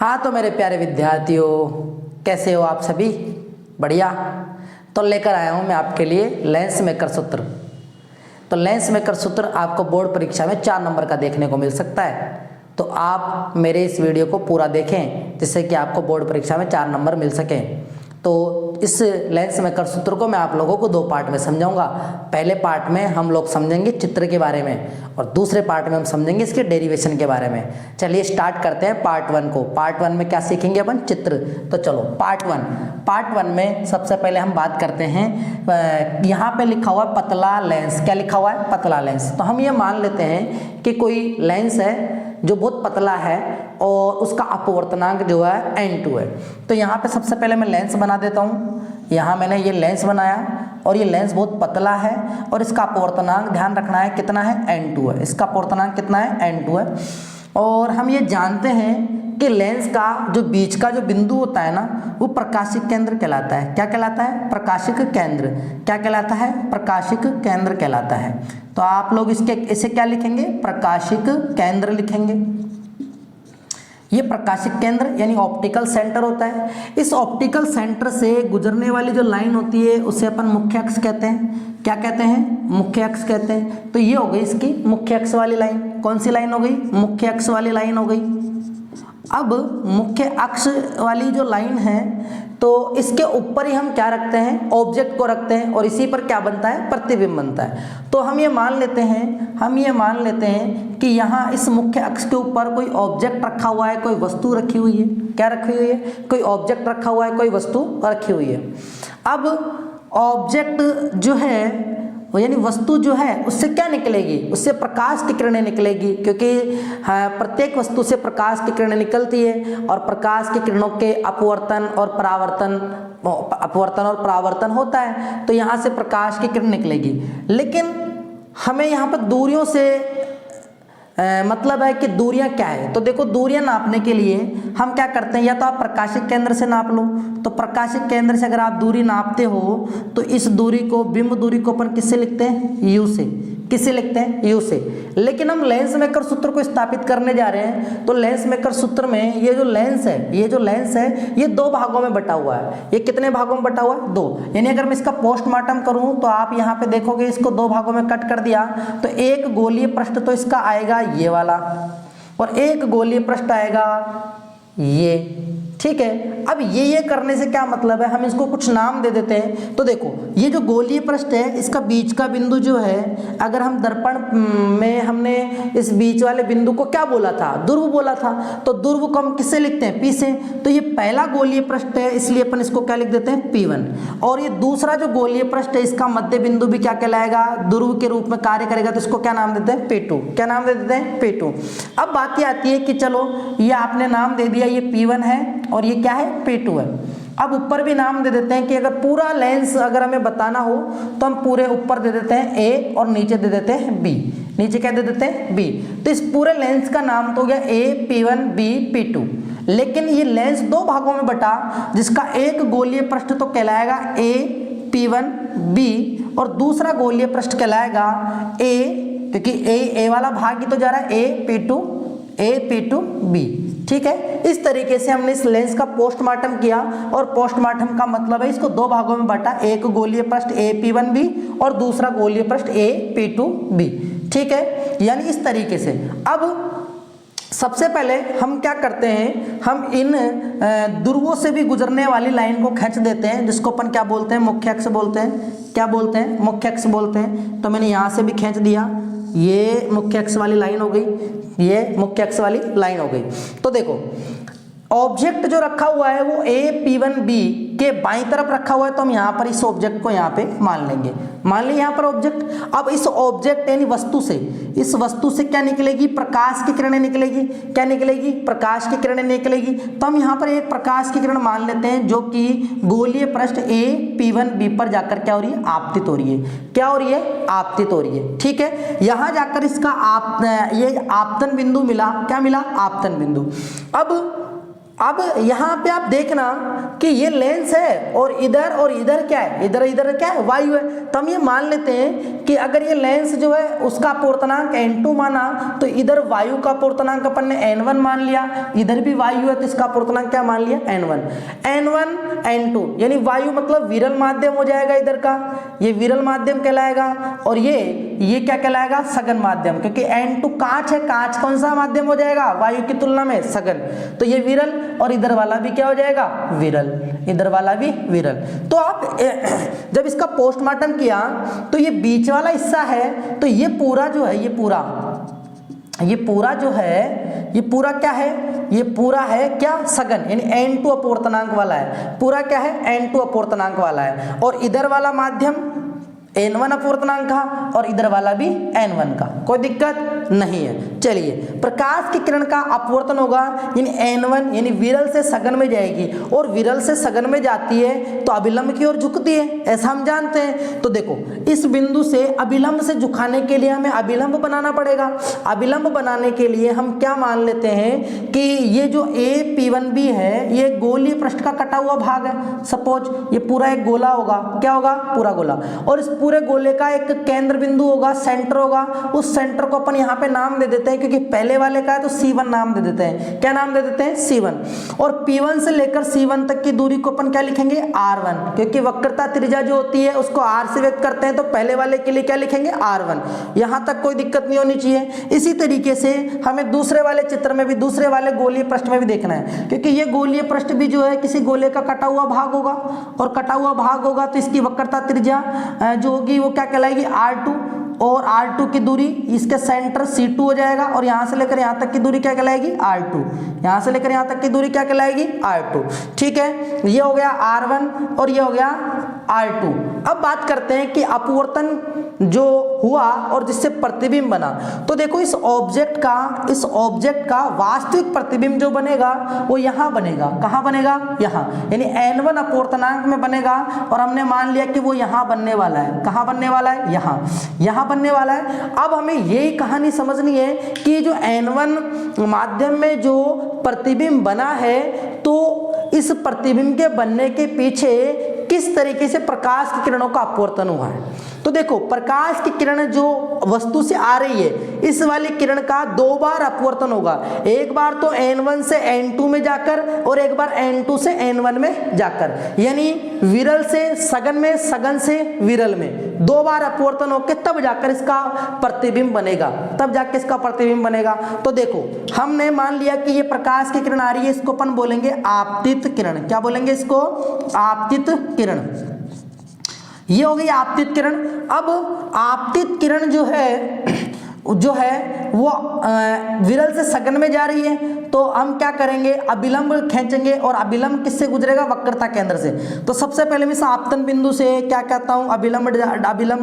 हाँ तो मेरे प्यारे विद्यार्थियों, कैसे हो आप सभी? बढ़िया। तो लेकर आया हूँ मैं आपके लिए लेंस मेकर सूत्र। तो लेंस मेकर सूत्र आपको बोर्ड परीक्षा में 4 नंबर का देखने को मिल सकता है। तो आप मेरे इस वीडियो को पूरा देखें जिससे कि आपको बोर्ड परीक्षा में 4 नंबर मिल सकें। तो इस लेंस मेकर सूत्र को मैं आप लोगों को 2 पार्ट में समझाऊंगा। पहले पार्ट में हम लोग समझेंगे चित्र के बारे में और दूसरे पार्ट में हम समझेंगे इसके डेरिवेशन के बारे में। चलिए स्टार्ट करते हैं पार्ट 1 को। पार्ट 1 में क्या सीखेंगे अपन? चित्र। तो चलो पार्ट 1 में सबसे पहले हम बात करते हैं, यहाँ पे लिखा हुआ पतला लेंस। क्या लिखा हुआ है? पतला लेंस। तो हम ये मान लेते हैं कि कोई लेंस है जो बहुत पतला है और उसका अपवर्तनांक जो है n2 है। तो यहाँ पे सबसे पहले मैं लेंस बना देता हूँ। यहाँ मैंने ये लेंस बनाया और ये लेंस बहुत पतला है और इसका अपवर्तनांक ध्यान रखना है कितना है? n2 है। इसका अपवर्तनांक कितना है? n2 है। और हम ये जानते हैं कि लेंस का जो बीच का जो बिंदु होता है ना, वो प्रकाशिक केंद्र कहलाता है। क्या कहलाता है? प्रकाशिक केंद्र। क्या कहलाता है? प्रकाशिक केंद्र कहलाता है। तो आप लोग इसे क्या लिखेंगे? प्रकाशिक केंद्र लिखेंगे। ये प्रकाशिक केंद्र यानी ऑप्टिकल सेंटर होता है। इस ऑप्टिकल सेंटर से गुजरने वाली जो लाइन होती है उसे अपन मुख्य अक्ष कहते हैं। क्या कहते हैं? मुख्य अक्ष कहते हैं। तो ये हो गई इसकी मुख्य अक्ष वाली लाइन। कौन सी लाइन हो गई? मुख्य अक्ष वाली लाइन हो गई। अब मुख्य अक्ष वाली जो लाइन है तो इसके ऊपर ही हम क्या रखते हैं? ऑब्जेक्ट को रखते हैं और इसी पर क्या बनता है? प्रतिबिंब बनता है। तो हम ये मान लेते हैं कि यहाँ इस मुख्य अक्ष के ऊपर कोई ऑब्जेक्ट रखा हुआ है, कोई वस्तु रखी हुई है। क्या रखी हुई है? कोई ऑब्जेक्ट रखा हुआ है, कोई वस्तु रखी हुई है। अब ऑब्जेक्ट जो है वो यानी वस्तु जो है उससे क्या निकलेगी? उससे प्रकाश की किरणें निकलेगी, क्योंकि प्रत्येक वस्तु से प्रकाश की किरणें निकलती है और प्रकाश की किरणों के अपवर्तन और परावर्तन होता है। तो यहाँ से प्रकाश की किरण निकलेगी। लेकिन हमें यहाँ पर दूरियों से मतलब है कि दूरियां क्या है। तो देखो, दूरियां नापने के लिए हम क्या करते हैं, या तो आप प्रकाशिक केंद्र से नाप लो। तो प्रकाशिक केंद्र से अगर आप दूरी नापते हो तो इस दूरी को, बिंब दूरी को अपन किससे लिखते हैं? u से। किससे लिखते हैं? u से। लेकिन हम लेंस मेकर सूत्र को स्थापित करने जा रहे हैं। तो लेंस मेकर सूत्र में ये जो लेंस है ये 2 भागों में बटा हुआ है। ये कितने भागों में बटा हुआ है? 2। यानी अगर मैं इसका पोस्टमार्टम करूं तो आप यहाँ पे देखोगे इसको 2 भागों में कट कर दिया तो एक गोलीय पृष्ठ तो इसका आएगा ये वाला और एक गोलीय पृष्ठ आएगा ये। ठीक है। अब ये करने से क्या मतलब है, हम इसको कुछ नाम दे देते हैं। तो देखो, ये जो गोलीय पृष्ठ है इसका बीच का बिंदु जो है, अगर हम दर्पण में हमने इस बीच वाले बिंदु को क्या बोला था? ध्रुव बोला था। तो ध्रुव को हम किससे लिखते हैं? P से। तो ये पहला गोलीय पृष्ठ है इसलिए अपन इसको क्या लिख देते हैं? P1। और ये दूसरा जो गोलीय पृष्ठ है इसका मध्य बिंदु भी क्या कहलाएगा? ध्रुव के रूप में कार्य करेगा। तो इसको क्या नाम देते हैं? P2। क्या नाम दे देते हैं? P2। अब बात ये आती है कि चलो ये आपने नाम दे दिया, ये P1 है और ये क्या है? P2 है। अब ऊपर भी नाम दे देते हैं कि अगर पूरा लेंस अगर हमें बताना हो तो हम पूरे ऊपर दे देते हैं A और नीचे दे देते हैं B। नीचे क्या दे देते हैं? B। तो इस पूरे लेंस का नाम तो हो गया A, P1, B, P2। लेकिन ये लेंस 2 भागों में बटा, जिसका एक गोलीय पृष्ठ तो कहलाएगा A, P1, B और दूसरा गोलीय पृष्ठ कहलाएगा A, क्योंकि A वाला भाग ही तो जा रहा है A, P2, B। ठीक है। इस तरीके से हमने इस लेंस का पोस्टमार्टम किया और पोस्टमार्टम का मतलब है इसको 2 भागों में बांटा, एक गोलीय पृष्ठ A, P1, B और दूसरा गोलीय पृष्ठ A, P2, B। ठीक है। यानी इस तरीके से अब सबसे पहले हम क्या करते हैं, हम इन ध्रुवों से भी गुजरने वाली लाइन को खींच देते हैं, जिसको अपन क्या बोलते हैं? मुख्य अक्ष बोलते हैं। क्या बोलते हैं? मुख्य अक्ष बोलते हैं। तो मैंने यहाँ से भी खींच दिया, ये मुख्य अक्ष वाली लाइन हो गई, ये मुख्य अक्ष वाली लाइन हो गई। तो देखो, ऑब्जेक्ट जो रखा हुआ है वो A, P1, B के बाईं तरफ रखा हुआ है। तो हम यहाँ पर इस ऑब्जेक्ट को यहाँ पे मान लेंगे। मान लिया यहाँ पर ऑब्जेक्ट। अब इस ऑब्जेक्ट यानी वस्तु से, इस वस्तु से क्या निकलेगी? प्रकाश की किरणें निकलेगी। क्या निकलेगी? प्रकाश की किरणें निकलेगी। तो हम यहाँ पर एक प्रकाश की किरण मान लेते हैं जो कि गोलीय पृष्ठ A, P1, B पर जाकर क्या हो रही है? आपतित हो रही है। क्या हो रही है? आपतित हो रही है। ठीक है। यहाँ जाकर इसका ये आपतन बिंदु मिला। क्या मिला? आपतन बिंदु। अब अब यहाँ पे आप देखना कि ये लेंस है और इधर क्या है, इधर क्या है, वायु है। तो हम ये मान लेते हैं कि अगर ये लेंस जो है उसका अपूर्तनांक n2 माना, तो इधर वायु का अपूर्तनांक अपन ने n1 मान लिया, इधर भी वायु है तो इसका अपूर्तनांक क्या मान लिया, n1 n2, यानी वायु मतलब विरल माध्यम हो जाएगा इधर का, ये विरल माध्यम कहलाएगा, और ये क्या कहलाएगा, सघन माध्यम, क्योंकि n2 कांच है, कांच कौन सा माध्यम हो जाएगा वायु की तुलना में, सघन। तो ये विरल, और इधर वाला भी क्या हो जाएगा, विरल, इधर वाला भी विरल। तो आप जब इसका पोस्टमार्टम किया तो ये बीच वाला हिस्सा है, तो ये पूरा जो है, ये पूरा जो है, ये पूरा क्या है, ये पूरा है क्या, सघन, यानी n2 अपूर्तनांक वाला है, पूरा क्या है, n2 अपूर्तनांक वाला है, और इधर वाला माध्यम n1 अपूर्तनांक का, और इधर वाला भी n1 का, कोई दिक्कत नहीं है। चलिए, प्रकाश की किरण का अपवर्तन होगा, यानी n1 यानी विरल से सघन में जाएगी, और विरल से सघन में जाती है तो अभिलंब की ओर झुकती है, ऐसा हम जानते हैं। तो देखो, इस बिंदु से अभिलंब से झुकाने के लिए हमें अभिलंब बनाना पड़ेगा। अभिलंब बनाने के लिए हम क्या मान लेते हैं कि ये जो AP1B है, ये गोलीय पृष्ठ का कटा हुआ भाग है। सपोज ये पूरा एक गोला होगा, क्या होगा, पूरा गोला, और इस पूरे गोले का एक केंद्र बिंदु होगा, सेंटर होगा। उस सेंटर को अपन यहाँ पे नाम दे देते हैं, क्योंकि पहले वाले का है तो C1 नाम दे देते हैं। क्या नाम दे देते हैं, C1। और P1 से लेकर C1 तक की दूरी को अपन क्या लिखेंगे, R1, क्योंकि वक्रता त्रिज्या जो होती है उसको R से व्यक्त करते हैं, तो पहले वाले के लिए क्या लिखेंगे, R1। यहाँ तक कोई दिक्कत नहीं होनी चाहिए। इसी तरीके से हमें दूसरे वाले चित्र में भी, दूसरे वाले गोलीय पृष्ठ में भी देखना है, क्योंकि ये गोलीय पृष्ठ भी जो है किसी गोले का कटा हुआ भाग होगा, और कटा हुआ भाग होगा तो इसकी वक्रता त्रिज्या जो होगी वो क्या कहलाएगी, R2, और R2 की दूरी इसके सेंटर C2 हो जाएगा, और यहाँ से लेकर यहाँ तक की दूरी क्या कहलाएगी, R2, यहाँ से लेकर यहाँ तक की दूरी क्या कहलाएगी, R2। ठीक है, ये हो गया R1 और ये हो गया R2। अब बात करते हैं कि अपवर्तन जो हुआ और जिससे प्रतिबिंब बना, तो देखो इस ऑब्जेक्ट का वास्तविक प्रतिबिंब जो बनेगा वो यहाँ बनेगा। कहाँ बनेगा, यहाँ, यानी n1 अपूर्तनांक में बनेगा, और हमने मान लिया कि वो यहाँ बनने वाला है। कहाँ बनने वाला है, यहाँ बनने वाला है। अब हमें यही कहानी समझनी है कि जो n1 माध्यम में जो प्रतिबिंब बना है, तो इस प्रतिबिंब के बनने के पीछे किस तरीके से प्रकाश की किरणों का अपवर्तन हुआ है। तो देखो, प्रकाश की किरण जो वस्तु से आ रही है, इस वाली किरण का 2 बार अपवर्तन होगा। एक बार तो n1 से n2 में जाकर, और एक बार n2 से n1 में जाकर, यानी विरल से सघन में, सघन से विरल में 2 बार अपवर्तन होकर तब जाकर इसका प्रतिबिंब बनेगा, तो देखो, हमने मान लिया कि ये प्रकाश की किरण आ रही है, इसको अपन बोलेंगे आपतित किरण। क्या बोलेंगे इसको, आपतित किरण। ये हो गई आपतित किरण। अब आपतित किरण जो है वो विरल से सघन में जा रही है, तो हम क्या करेंगे, अभिलंब खींचेंगे, और अभिलंब किससे गुजरेगा, वक्रता केंद्र से। तो सबसे पहले मैं इस आपतन बिंदु से क्या कहता हूँ, अभिलंब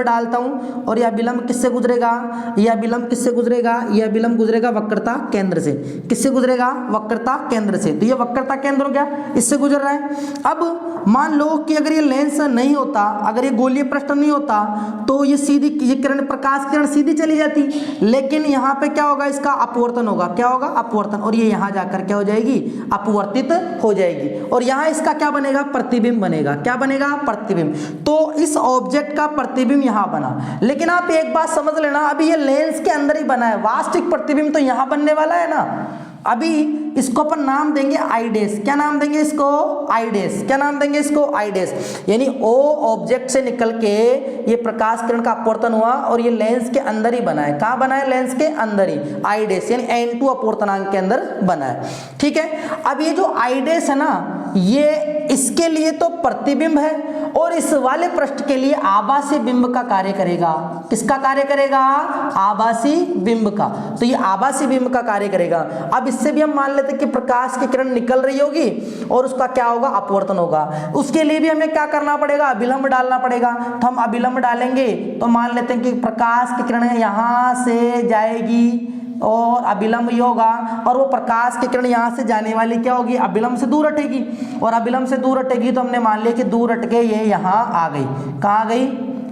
डालता हूँ, और ये अभिलंब किससे गुजरेगा, ये अभिलंब गुजरेगा वक्रता केंद्र से। किससे गुजरेगा, वक्रता केंद्र से। तो ये वक्रता केंद्र हो गया, इससे गुजर रहा है। अब मान लो कि अगर ये लेंस नहीं होता, अगर ये गोलीय पृष्ठ नहीं होता, तो ये किरण, प्रकाश किरण सीधी चली जाती, लेकिन यहाँ पे क्या होगा, इसका अपवर्तन होगा। क्या होगा, अपवर्तन, और ये यहाँ जाकर क्या हो जाएगी, अपवर्तित हो जाएगी, और यहाँ इसका क्या बनेगा, प्रतिबिंब बनेगा। क्या बनेगा, प्रतिबिंब। तो इस ऑब्जेक्ट का प्रतिबिंब यहाँ बना। लेकिन आप एक बात समझ लेना, अभी ये लेंस के अंदर ही बना है, वास्तविक प्रतिबिंब तो यहाँ बनने वाला है ना। अभी इसको अपन नाम देंगे आई डैश। क्या नाम देंगे इसको, आई डैश। क्या नाम देंगे इसको, आई डैश। यानी ओ ऑब्जेक्ट से निकल के ये प्रकाश किरण का अपवर्तन हुआ, और ये लेंस के अंदर ही बना है। कहाँ बना है, लेंस के अंदर ही, आई डैश, यानी n2 अपवर्तनांक के अंदर बना है। ठीक है, अब ये जो आई डैश है ना, ये इसके लिए तो प्रतिबिंब है, और इस वाले पृष्ठ के लिए आभासी बिंब का कार्य करेगा। किसका कार्य करेगा, आभासी बिंब का। तो ये आभासी बिंब का कार्य करेगा। अब इससे भी हम मान लेते हैं कि प्रकाश की किरण निकल रही होगी, और उसका क्या होगा, अपवर्तन होगा। उसके लिए भी हमें क्या करना पड़ेगा, अभिलंब डालना पड़ेगा। तो हम अभिलंब डालेंगे, तो मान लेते हैं कि प्रकाश की किरण यहाँ से जाएगी, और अभिलंब ये होगा, और वो प्रकाश की किरण यहाँ से जाने वाली क्या होगी, अभिलंब से दूर हटेगी, और अभिलंब से दूर हटेगी तो हमने मान लिया कि दूर हट के ये यहाँ आ गई। कहाँ आ गई,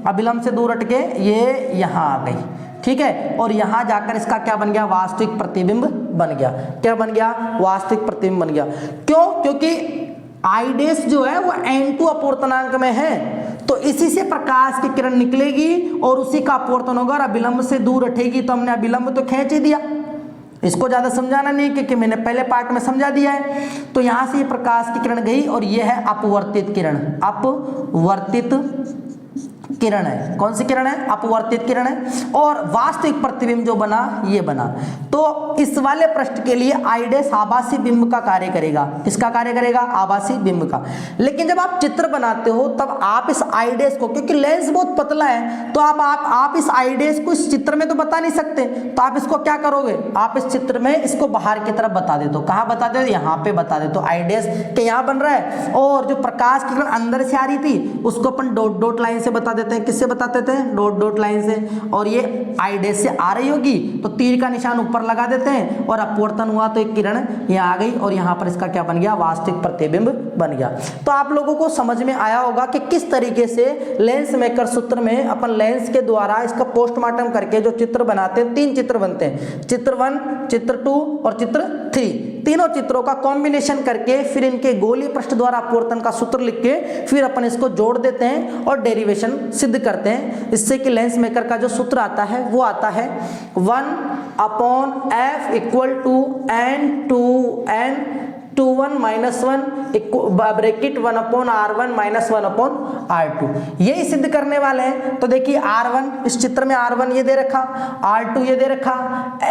अभिलंब से दूर हट के ये यहाँ आ गई। ठीक है, और यहाँ जाकर इसका क्या बन गया, वास्तविक प्रतिबिंब बन गया। क्या बन गया, वास्तविक प्रतिबिंब बन गया। क्यों, क्योंकि आई डैश जो है वो n2 अपवर्तनांक में है, तो इसी से प्रकाश की किरण निकलेगी और उसी का अपवर्तन होगा और अभिलंब से दूर हटेगी, तो हमने अभिलंब तो खींच ही दिया, इसको ज्यादा समझाना नहीं क्योंकि मैंने पहले पार्ट में समझा दिया है। तो यहां से ये प्रकाश की किरण गई और ये है अपवर्तित किरण, अपवर्तित किरण है। कौन सी किरण है, अपवर्तित किरण है। और वास्तविक प्रतिबिंब जो बना ये बना। तो इस वाले पृष्ठ के लिए आई डैश आभासी बिंब का कार्य करेगा। किसका कार्य करेगा, आभासी बिंब का। लेकिन जब आप चित्र बनाते हो तब आप इस आई डैश को, क्योंकि लेंस बहुत पतला है, तो आप इस आई डैश को इस चित्र में तो बता नहीं सकते, तो आप इसको क्या करोगे, आप इस चित्र में इसको बाहर की तरफ बता देते हो। कहाँ बता देते हो, यहाँ पे बता देते हो। आई डैश के यहाँ बन रहा है और जो प्रकाश की किरण अंदर से आ रही थी उसको अपन डॉट डॉट लाइन से बता देते हैं। किससे बताते थे, डॉट डॉट लाइन से। और ये आई डैश से आ रही होगी तो तीर का निशान ऊपर लगा देते हैं और अपवर्तन हुआ तो एक किरण यहाँ आ गई और यहाँ पर इसका क्या बन गया, वास्तविक प्रतिबिंब बन गया। तो आप लोगों को समझ में आया होगा कि किस तरीके से लेंस मेकर सूत्र में अपन लेंस के द्वारा इसका पोस्टमार्टम करके जो चित्र बनाते हैं, 3 चित्र बनते हैं, चित्र 1, चित्र 2 और चित्र 3। तीनों चित्रों का कॉम्बिनेशन करके फिर इनके गोलीय पृष्ठ द्वारा अपवर्तन का सूत्र लिख के फिर अपन इसको जोड़ देते हैं और डेरिवेशन सिद्ध करते हैं। इससे कि लेंस मेकर का जो सूत्र आता है वो आता है 1/f equal to n2n 21 - 1 bracket 1/r1 - 1/r2। यही सिद्ध करने वाले हैं। तो देखिए r1, इस चित्र में r1 ये दे रखा, r2 ये दे रखा,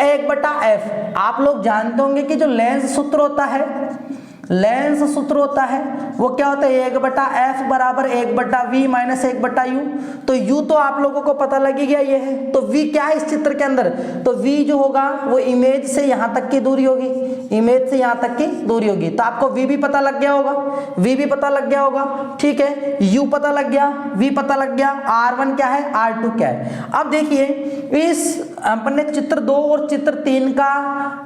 1/f। आप लोग जानते होंगे कि जो लेंस सूत्र होता है, लेंस सूत्र होता है वो क्या होता है, 1/f बराबर 1/v - 1/u। तो u तो आप लोगों को पता लगी गया ये है, तो v क्या है इस चित्र के अंदर, तो v जो होगा वो इमेज से यहां तक की दूरी होगी, इमेज से यहां तक की दूरी होगी। तो आपको v भी पता लग गया होगा, v भी पता लग गया होगा, ठीक है, u पता लग गया, v पता लग गया, r1 क्या है, r2 क्या है। अब देखिए इस अपने चित्र 2 और चित्र 3 का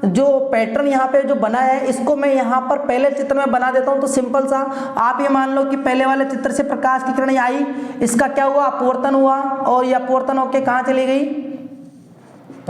जो पैटर्न यहाँ पे जो बना है इसको मैं यहाँ पर पहले चित्र में बना देता हूँ। तो सिंपल सा आप ये मान लो कि पहले वाले चित्र से प्रकाश की किरण आई, इसका क्या हुआ, अपवर्तन हुआ और ये अपवर्तन होके कहाँ चली गई,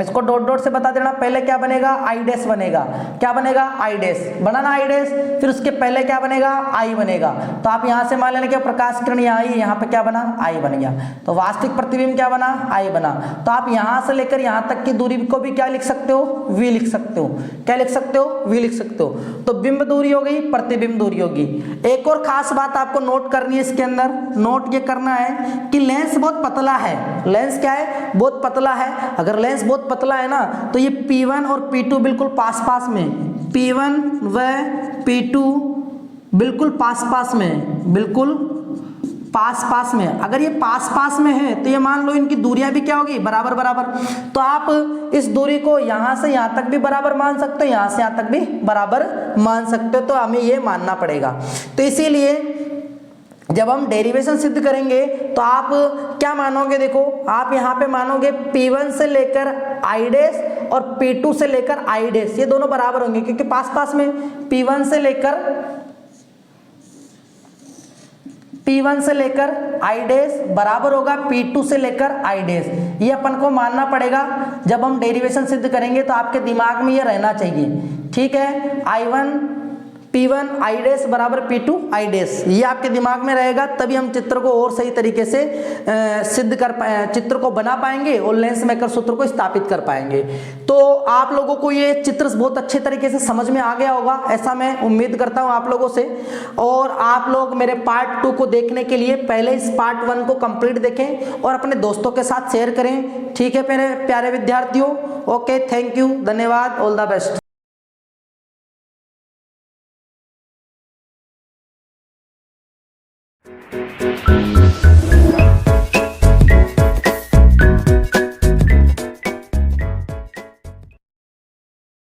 इसको डॉट डॉट से बता देना। पहले क्या बनेगा, आई डैश बनेगा, क्या बनेगा, आई डैश बना ना, आई डैश, फिर उसके पहले क्या बनेगा, आई बनेगा। तो आप यहां से मान लेना कि प्रकाश किरण यहाँ आई, यहाँ पे क्या बना, आई बन गया। तो वास्तविक प्रतिबिंब क्या बना, आई बना। तो आप यहां से लेकर यहां तक की दूरी को भी क्या लिख सकते हो, वी लिख सकते हो। क्या लिख सकते हो, वी लिख सकते हो। तो बिंब दूरी हो गई, प्रतिबिंब दूरी होगी। एक और खास बात आपको नोट करनी है इसके अंदर, नोट ये करना है कि लेंस बहुत पतला है। लेंस क्या है, बहुत पतला है। अगर लेंस बहुत पतला है ना तो ये P1 और P2 बिल्कुल पास पास में, P1 व P2 बिल्कुल पास पास में, बिल्कुल पास पास में। अगर ये पास पास में है तो ये मान लो इनकी दूरियां भी क्या होगी, बराबर बराबर। तो आप इस दूरी को यहां से यहां तक भी बराबर मान सकते हो, यहां से यहां तक भी बराबर मान सकते हो। तो हमें ये मानना पड़ेगा। तो इसीलिए जब हम डेरिवेशन सिद्ध करेंगे तो आप क्या मानोगे, देखो आप यहाँ पे मानोगे P1 से लेकर आई डैश और P2 से लेकर आई डैश, ये दोनों बराबर होंगे क्योंकि पास पास में। P1 से लेकर आई डैश बराबर होगा P2 से लेकर आई डैश। ये अपन को मानना पड़ेगा जब हम डेरिवेशन सिद्ध करेंगे, तो आपके दिमाग में ये रहना चाहिए, ठीक है। I1 P1 आई डैश बराबर P2 आई डैश, ये आपके दिमाग में रहेगा, तभी हम चित्र को और सही तरीके से सिद्ध कर पाए, चित्र को बना पाएंगे और लेंस मेकर सूत्र को स्थापित कर पाएंगे। तो आप लोगों को ये चित्र बहुत अच्छे तरीके से समझ में आ गया होगा, ऐसा मैं उम्मीद करता हूं आप लोगों से। और आप लोग मेरे पार्ट 2 को देखने के लिए पहले इस पार्ट 1 को कंप्लीट देखें और अपने दोस्तों के साथ शेयर करें, ठीक है मेरे प्यारे विद्यार्थियों। ओके, थैंक यू, धन्यवाद, ऑल द बेस्ट।